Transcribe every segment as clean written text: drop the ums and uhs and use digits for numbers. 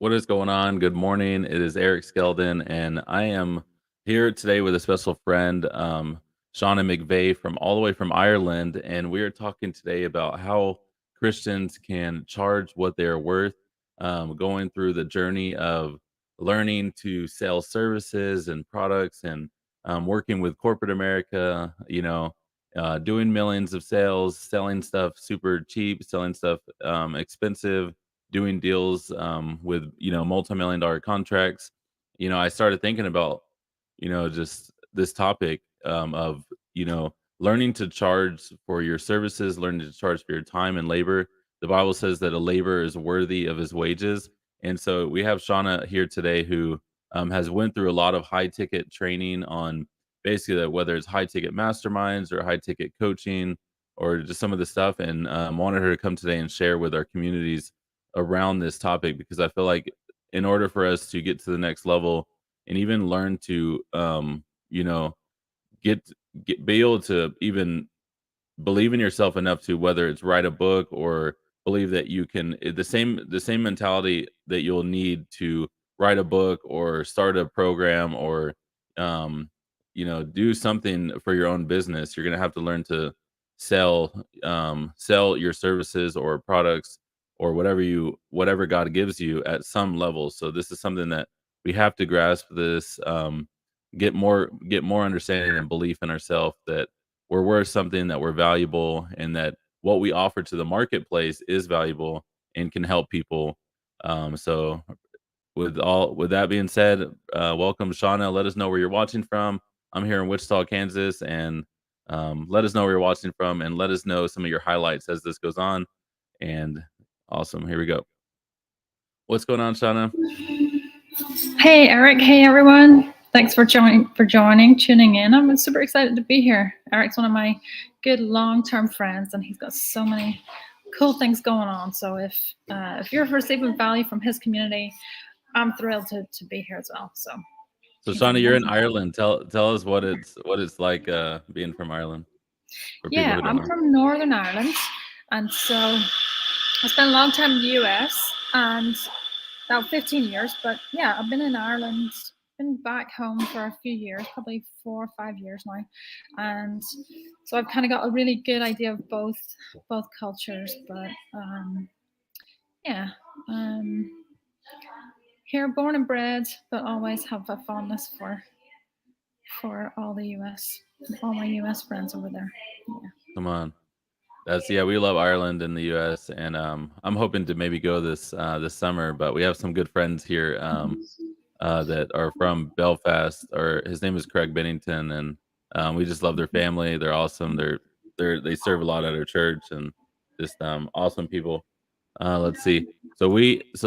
What is going on? Good morning. It is Eric Skeldon, and I am here today with a special friend, Shauna McVeigh, from all the way from Ireland. And we are talking today about how Christians can charge what they're worth, going through the journey of learning to sell services and products and working with corporate America, doing millions of sales, selling stuff super cheap, selling stuff expensive, doing deals with multi-million dollar contracts. I started thinking about just this topic of learning to charge for your services, learning to charge for your time and labor. The Bible says that a laborer is worthy of his wages, and so we have Shauna here today who has went through a lot of high ticket training on basically that, whether it's high ticket masterminds or high ticket coaching or just some of the stuff, and wanted her to come today and share with our communities around this topic, because I feel like in order for us to get to the next level and even learn to you know get be able to even believe in yourself enough to, whether it's write a book or believe that you can, the same mentality that you'll need to write a book or start a program or um do something for your own business. You're going to have to learn to sell your services or products or whatever God gives you at some level. So this is something that we have to grasp this, get more understanding and belief in ourselves, that we're worth something, that we're valuable, and that what we offer to the marketplace is valuable and can help people. So with that being said, welcome Shauna. Let us know where you're watching from. I'm here in Wichita, Kansas, and let us know where you're watching from, and let us know some of your highlights as this goes on. And awesome, here we go. What's going on, Shauna? Hey Eric, hey everyone. Thanks for joining, tuning in. I'm super excited to be here. Eric's one of my good long-term friends, and he's got so many cool things going on. So if you're receiving value from his community, I'm thrilled to be here as well. So So Shauna, you're in Ireland. Tell us what it's like being from Ireland for people yeah, who don't I'm know. from Northern Ireland, and so I spent a long time in the US and about 15 years. But yeah, I've been in Ireland, been back home for a few years, probably 4 or 5 years now, and so I've kind of got a really good idea of both cultures. But yeah, um, here, born and bred, but always have a fondness for all the US, all my US friends over there. Yeah. Come on. Yeah, we love Ireland in the US, and I'm hoping to maybe go this summer, but we have some good friends here that are from Belfast, or his name is Craig Bennington, and we just love their family. They're awesome. They serve a lot at our church, and just awesome people. Let's see. So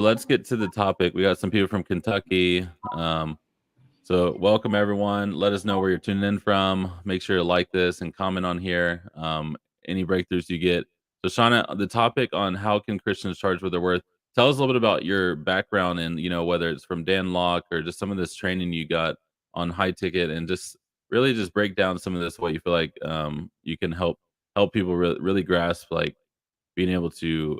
let's get to the topic. We got some people from Kentucky. So welcome everyone. Let us know where you're tuning in from. Make sure to like this and comment on here. Any breakthroughs you get. So Shauna, the topic on how can Christians charge what they're worth. Tell us a little bit about your background, and whether it's from Dan Locke or just some of this training you got on high ticket, and just really just break down some of this, what you feel like you can help people really grasp, like being able to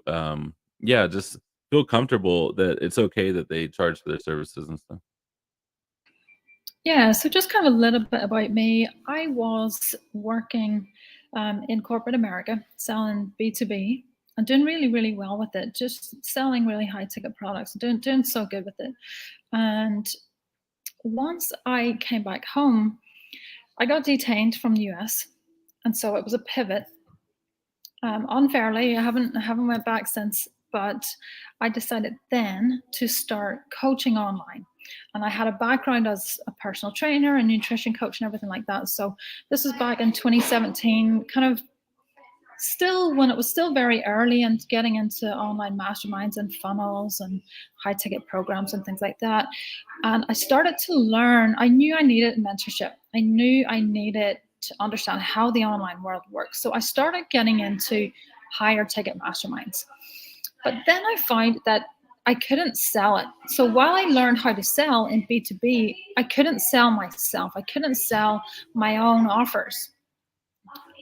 yeah, just feel comfortable that it's okay that they charge for their services and stuff. Yeah, so just kind of a little bit about me. I was working in corporate America, selling B2B and doing really, really well with it, just selling really high ticket products, doing so good with it. And once I came back home, I got detained from the US. And so it was a pivot. Unfairly, I haven't went back since, but I decided then to start coaching online. And I had a background as a personal trainer and nutrition coach and everything like that. So this was back in 2017, kind of still when it was still very early and getting into online masterminds and funnels and high ticket programs and things like that. And I started to learn. I knew I needed mentorship. I knew I needed to understand how the online world works. So I started getting into higher ticket masterminds. But then I find that I couldn't sell it. So while I learned how to sell in B2B, I couldn't sell myself. I couldn't sell my own offers.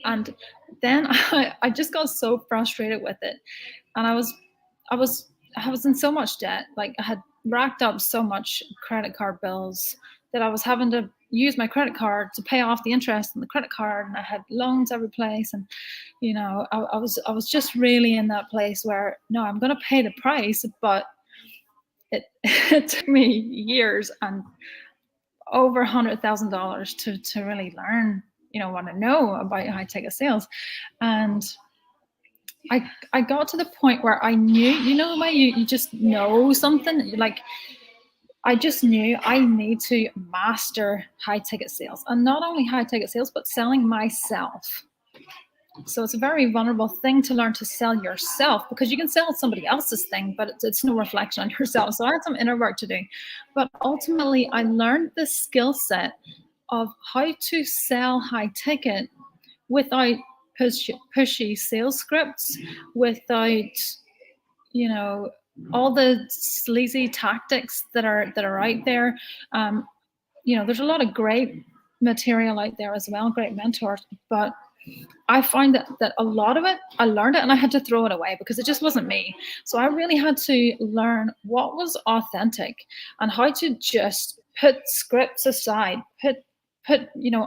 And then I just got so frustrated with it. And I was in so much debt. Like I had racked up so much credit card bills that I was having to use my credit card to pay off the interest on the credit card, and I had loans every place. And I was just really in that place where no, I'm going to pay the price, but it it took me years and over $100,000 to really learn, what I know about high ticket sales. And I got to the point where I knew, why you just know something. Like, I just knew I need to master high ticket sales, and not only high ticket sales, but selling myself. So it's a very vulnerable thing to learn to sell yourself, because you can sell somebody else's thing, but it's no reflection on yourself. So I had some inner work to do. But ultimately, I learned this skill set of how to sell high ticket without pushy sales scripts, without, all the sleazy tactics that are out there. There's a lot of great material out there as well, great mentors, but I find that a lot of it, I learned it and I had to throw it away because it just wasn't me. So I really had to learn what was authentic and how to just put scripts aside,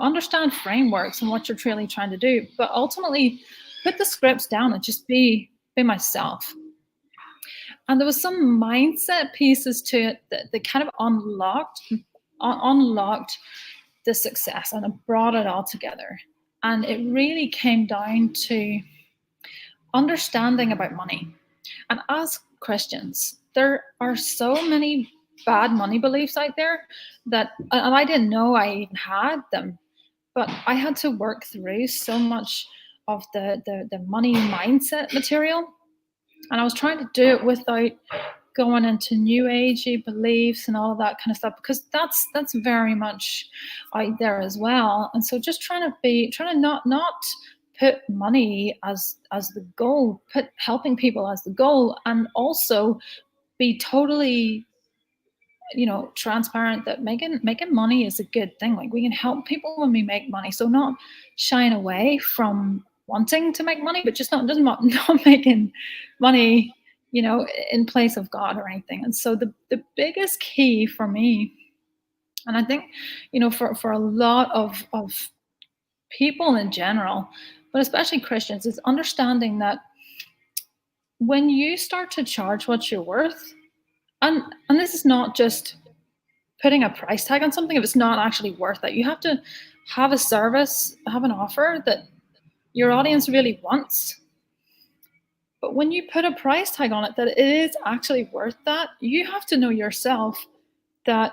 understand frameworks and what you're truly trying to do, but ultimately put the scripts down and just be myself. And there was some mindset pieces to it that kind of unlocked the success, and it brought it all together. And it really came down to understanding about money. And as Christians, there are so many bad money beliefs out there that, and I didn't know I even had them, but I had to work through so much of the money mindset material. And I was trying to do it without going into new agey beliefs and all of that kind of stuff, because that's very much out there as well. And so just trying to not put money as the goal, put helping people as the goal, and also be totally transparent that making money is a good thing. Like, we can help people when we make money, so not shying away from wanting to make money, but just not making money in place of God or anything. And so the biggest key for me, and I think for a lot of people in general, but especially Christians, is understanding that when you start to charge what you're worth, and this is not just putting a price tag on something if it's not actually worth it. You have to have a service, have an offer that your audience really wants. But when you put a price tag on it that it is actually worth that, you have to know yourself that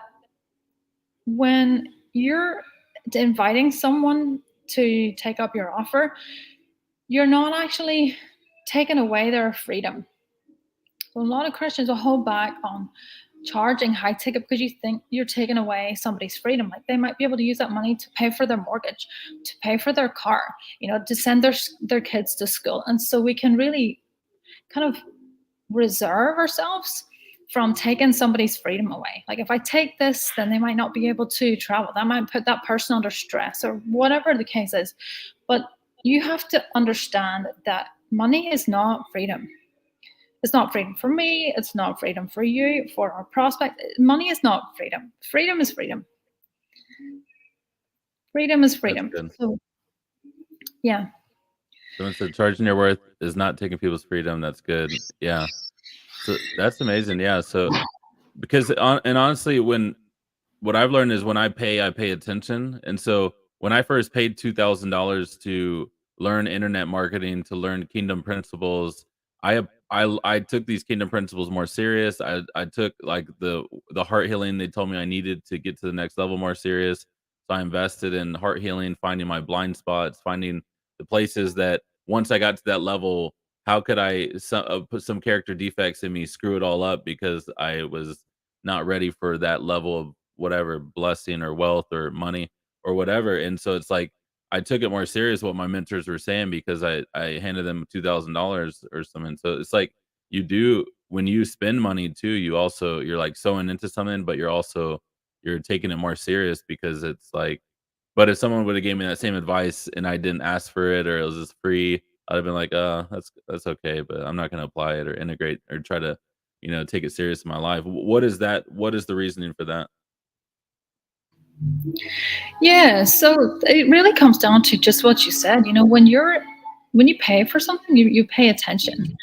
when you're inviting someone to take up your offer, you're not actually taking away their freedom. So a lot of Christians will hold back on charging high ticket because you think you're taking away somebody's freedom. Like, they might be able to use that money to pay for their mortgage, to pay for their car, to send their kids to school. And so we can really kind of reserve ourselves from taking somebody's freedom away. Like, if I take this, then they might not be able to travel. That might put that person under stress, or whatever the case is. But you have to understand that money is not freedom. It's not freedom for me. It's not freedom for you, for our prospect. Money is not freedom. Freedom is freedom. Freedom is freedom. So, yeah. Someone said charging your worth is not taking people's freedom. That's good. Yeah. So that's amazing. Yeah. So because and honestly, what I've learned is when I pay attention. And so when I first paid $2,000 to learn internet marketing, to learn kingdom principles, I took these kingdom principles more serious. I took like the heart healing they told me I needed to get to the next level more serious. So I invested in heart healing, finding my blind spots, finding the places that once I got to that level, how could I put some character defects in me, screw it all up because I was not ready for that level of whatever blessing or wealth or money or whatever. And so it's like I took it more serious what my mentors were saying because I handed them $2,000 or something. So it's like you do when you spend money too, you're like sewing into something, but you're taking it more serious because it's like, but if someone would have gave me that same advice and I didn't ask for it or it was just free, I'd have been like, that's okay, but I'm not gonna apply it or integrate or try to, take it serious in my life. What is that? What is the reasoning for that? Yeah, so it really comes down to just what you said. When you pay for something, you pay attention.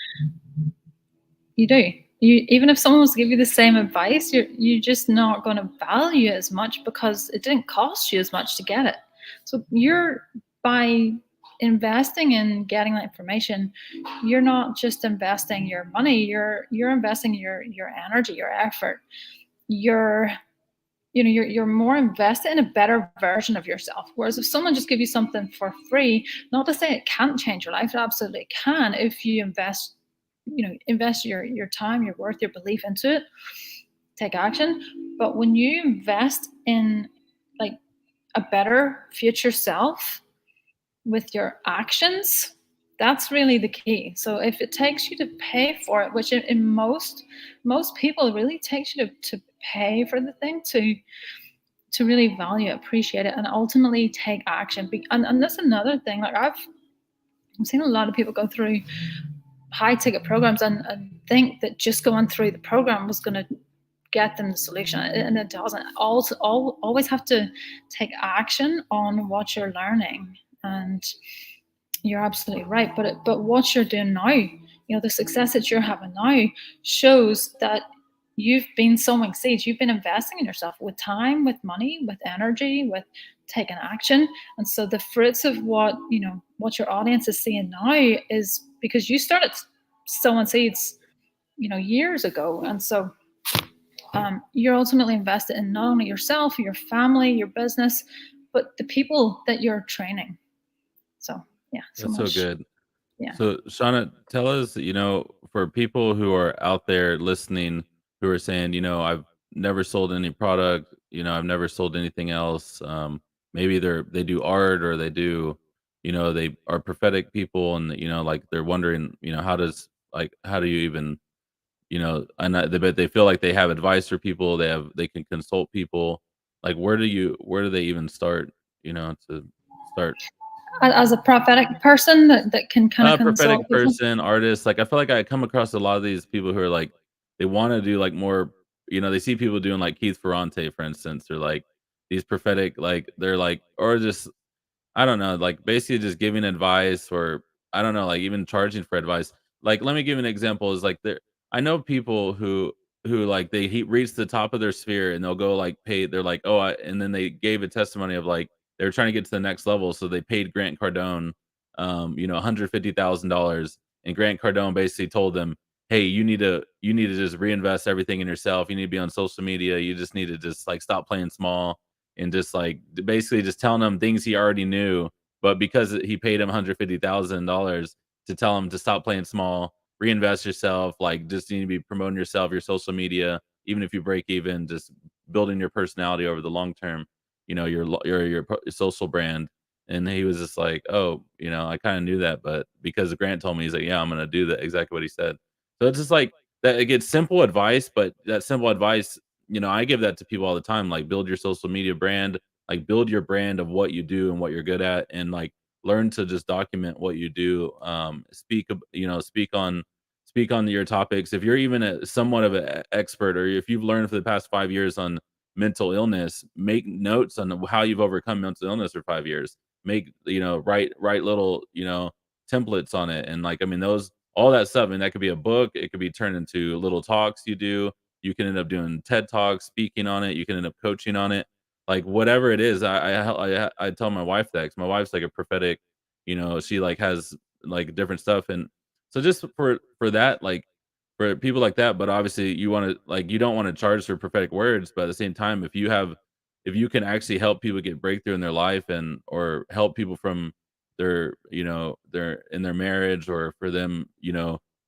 You do. You even if someone was to give you the same advice, you're just not going to value it as much because it didn't cost you as much to get it. So you're by investing in getting that information, you're not just investing your money, you're investing your energy, your effort. You're you're more invested in a better version of yourself. Whereas if someone just give you something for free, not to say it can't change your life, it absolutely can if you invest your time, your worth, your belief into it, take action. But when you invest in like a better future self with your actions, that's really the key. So if it takes you to pay for it, which in most people it really takes you to pay for the thing to really value it, appreciate it, and ultimately take action. And that's another thing. Like I've seen a lot of people go through high ticket programs and think that just going through the program was going to get them the solution, and it doesn't. Always have to take action on what you're learning, and you're absolutely right. But what you're doing now, the success that you're having now shows that you've been sowing seeds. You've been investing in yourself with time, with money, with energy, with taking action. And so the fruits of what your audience is seeing now is because you started sowing seeds, years ago. And so you're ultimately invested in not only yourself, your family, your business, but the people that you're training. So yeah, so That's so much. good. Yeah. So, Shauna, tell us, for people who are out there listening who are saying, I've never sold any product, I've never sold anything else. Maybe they do art or they do, they are prophetic people and, like they're wondering, how do you even, and but they feel like they have advice for people, they can consult people. Like, where do they even start, to start? As a prophetic person that can kind of consult Prophetic people. person, artist, like, I feel like I come across a lot of these people who are, like, they wanna do, like, more they see people doing, like, Keith Ferrante, for instance, or, like, these prophetic, like, they're, like or just I don't know, like, basically just giving advice or I don't know, like, even charging for advice. Like, let me give an example is, like, I know people who, like, he reach the top of their sphere and they'll go, like, pay they're like, "Oh, I" and then they gave a testimony of, like, they were trying to get to the next level, so they paid Grant Cardone, $150,000, and Grant Cardone basically told them, "Hey, you need to just reinvest everything in yourself. You need to be on social media. You just need to just, like, stop playing small." And just like basically just telling him things he already knew, but because he paid him $150,000 to tell him to stop playing small, reinvest yourself, like just you need to be promoting yourself, your social media, even if you break even, just building your personality over the long term, your social brand. And he was just like, "Oh, I kind of knew that, but because Grant told me, he's like, yeah, I'm gonna do that exactly what he said." So it's just like that. It gets simple advice, but that simple advice I give that to people all the time, like build your social media brand, like build your brand of what you do and what you're good at, and like learn to just document what you do. Speak on your topics. If you're even somewhat of an expert, or if you've learned for the past 5 years on mental illness, make notes on how you've overcome mental illness for 5 years. Make write little templates on it, and like I mean those all that stuff, and that could be a book. It could be turned into little talks you do. You can end up doing TED Talks, speaking on it. You can end up coaching on it. Like whatever it is, I tell my wife that 'cause my wife's like a prophetic, she like has like different stuff, and so just for that, like for people like that. But obviously, you don't want to charge for prophetic words, but at the same time, if you can actually help people get breakthrough in their life and or help people from their in their marriage or for them,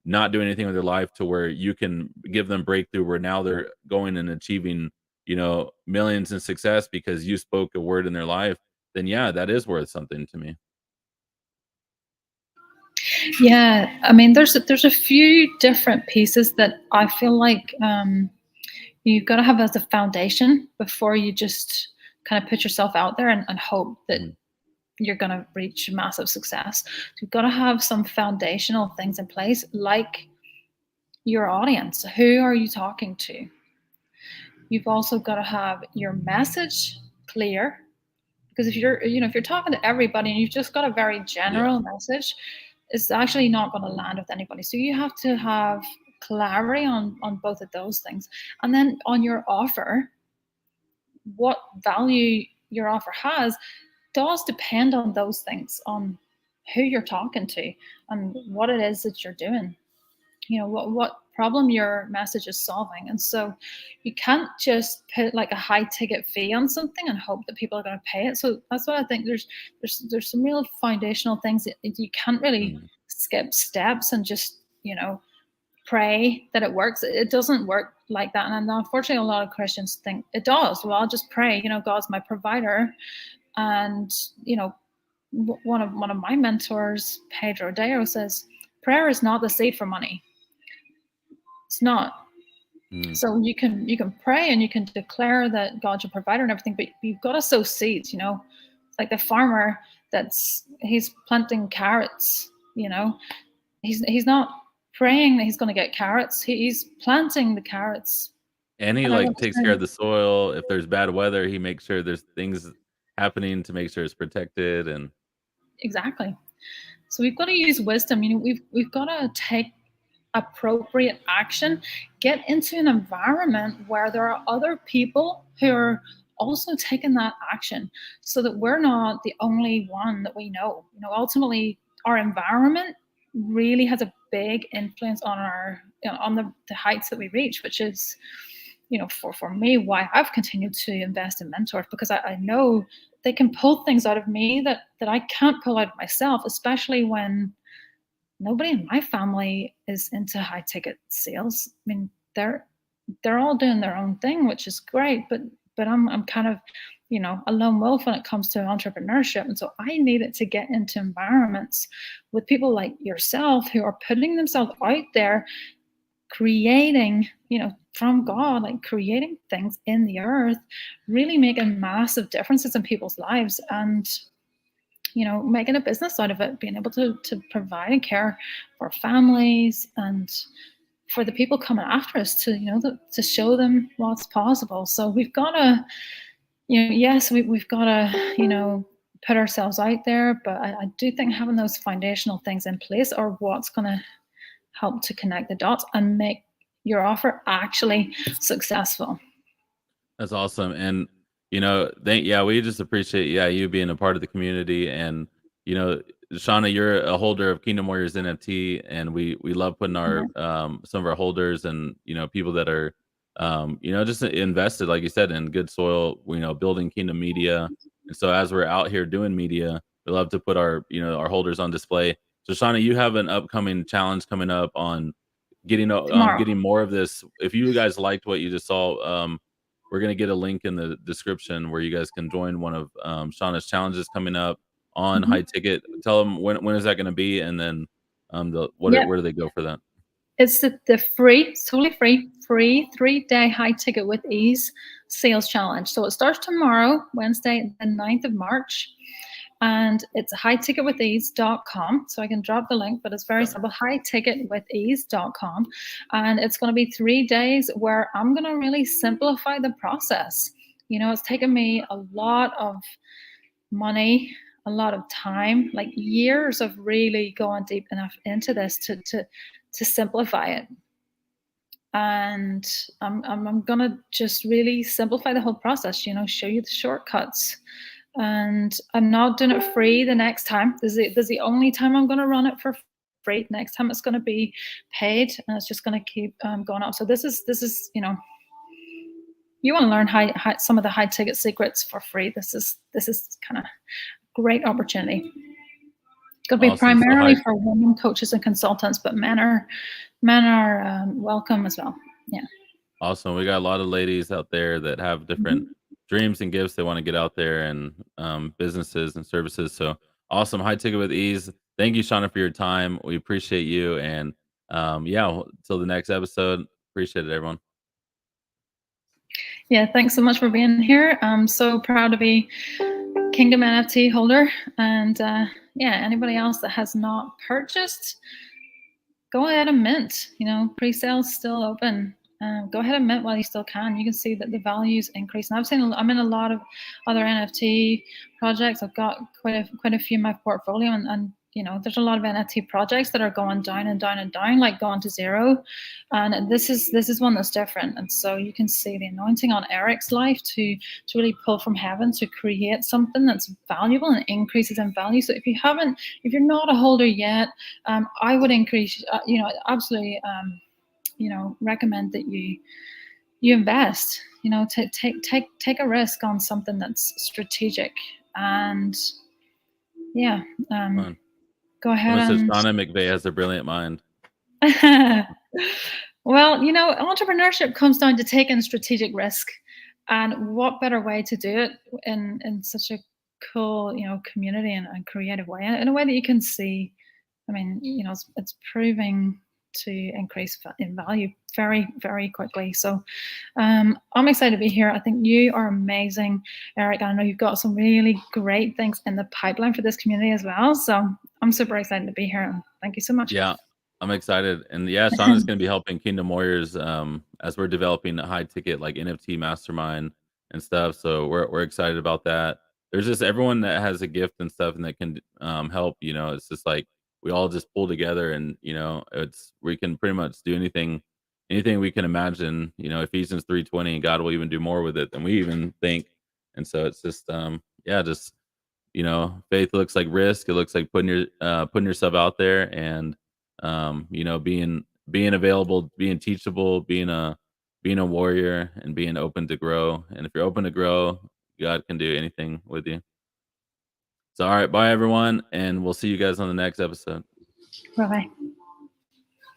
not doing anything with their life to where you can give them breakthrough where now they're going and achieving, millions in success because you spoke a word in their life, then yeah, that is worth something to me. Yeah, I mean, there's a few different pieces that I feel like you've got to have as a foundation before you just kind of put yourself out there and hope that Mhm. you're going to reach massive success. So you've got to have some foundational things in place, like your audience. Who are you talking to? You've also got to have your message clear, because if you're talking to everybody and you've just got a very Yeah. general message, it's actually not going to land with anybody. So you have to have clarity on both of those things. And then on your offer, what value your offer has does depend on those things, on who you're talking to and what it is that you're doing, what problem your message is solving. And so you can't just put like a high ticket fee on something and hope that people are going to pay it. So that's what I think. There's some real foundational things that you can't really Mm. skip steps and just pray that it works. It doesn't work like that. And unfortunately, a lot of Christians think it does. Well, I'll just pray, God's my provider. And one of my mentors, Pedro Deo, says prayer is not the seed for money. It's not. Mm. So you can pray and you can declare that God's your provider and everything, but you've got to sow seeds. It's like the farmer he's planting carrots. He's not praying that he's going to get carrots. He's planting the carrots. And he And I like takes care of understand. the soil. If there's bad weather, he makes sure there's things happening to make sure it's protected. And Exactly. So we've got to use wisdom. We've got to take appropriate action, get into an environment where there are other people who are also taking that action, so that we're not the only one that we know. Ultimately, our environment really has a big influence on on the heights that we reach, which is, for me, why I've continued to invest in mentors, because I know they can pull things out of me that I can't pull out of myself, especially when nobody in my family is into high ticket sales. I mean, they're all doing their own thing, which is great, but I'm kind of, a lone wolf when it comes to entrepreneurship. And so I needed to get into environments with people like yourself who are putting themselves out there, creating, from God, like creating things in the earth, really making massive differences in people's lives, and making a business out of it, being able to provide and care for families and for the people coming after us, to show them what's possible. So we've got to, yes, we've got to, put ourselves out there, but I do think having those foundational things in place are what's going to help to connect the dots and make your offer actually successful. that's awesome. And we just appreciate you being a part of the community. And you know, Shauna, you're a holder of Kingdom Warriors NFT, and we love putting our some of our holders and people that are just invested, like you said, in good soil. Building Kingdom Media, and so as we're out here doing media, we love to put our our holders on display. So Shauna, you have an upcoming challenge coming up on Tomorrow. getting more of this. If you guys liked what you just saw, we're gonna get a link in the description where you guys can join one of Shauna's challenges coming up on Mhm. High Ticket. Tell them when is that gonna be, and then Yep. where do they go for that? It's the free, it's totally free 3-day high ticket with ease sales challenge. So it starts tomorrow, Wednesday, the 9th of March. And it's highticketwithease.com. So I can drop the link, but it's very simple, highticketwithease.com. And it's going to be 3 days where I'm going to really simplify the process. It's taken me a lot of money, a lot of time, like years of really going deep enough into this to simplify it. And I'm gonna just really simplify the whole process, show you the shortcuts. And I'm not doing it free the next time. This is the only time I'm gonna run it for free. Next time it's gonna be paid, and it's just gonna keep going up. So this is you want to learn some of the high ticket secrets for free. This is kind of great opportunity. Could be Awesome. So primarily High for women coaches and consultants, but men are welcome as well. Yeah. Awesome. We got a lot of ladies out there that have different Mhm. dreams and gifts they want to get out there, and businesses and services. So awesome. High Ticket with Ease. Thank you, Shauna, for your time. We appreciate you. And till the next episode. Appreciate it, everyone. Yeah, thanks so much for being here. I'm so proud to be Kingdom NFT holder. And yeah, anybody else that has not purchased, go ahead and mint. Pre-sale's still open. Go ahead and mint while you still can. You can see that the values increase. And I'm in a lot of other NFT projects. I've got quite a few in my portfolio, and there's a lot of NFT projects that are going down and down and down, like going to zero. And this is one that's different. And so you can see the anointing on Eric's life to really pull from heaven to create something that's valuable and increases in value. So if you're not a holder yet, I would increase, absolutely, recommend that you invest, take a risk on something that's strategic. And yeah, Fun. go ahead Someone says and Shauna McVeigh has a brilliant mind. well, entrepreneurship comes down to taking strategic risk, and what better way to do it in such a cool, community and creative way, in a way that you can see. I mean, it's proving to increase in value very, very quickly. So I'm excited to be here. I think you are amazing, Eric. I know you've got some really great things in the pipeline for this community as well. So I'm super excited to be here. Thank you so much. Yeah, I'm excited. And yeah, Shauna's going to be helping Kingdom Warriors as we're developing a high ticket like NFT mastermind and stuff. So we're excited about that. There's just everyone that has a gift and stuff and that can help. It's just like we all just pull together, and we can pretty much do anything we can imagine. Ephesians 3:20, God will even do more with it than we even think. And so it's just just faith looks like risk. It looks like putting yourself out there, and being available, being teachable, being a warrior, and being open to grow. And if you're open to grow, God can do anything with you. So all right, bye everyone, and we'll see you guys on the next episode. Bye bye.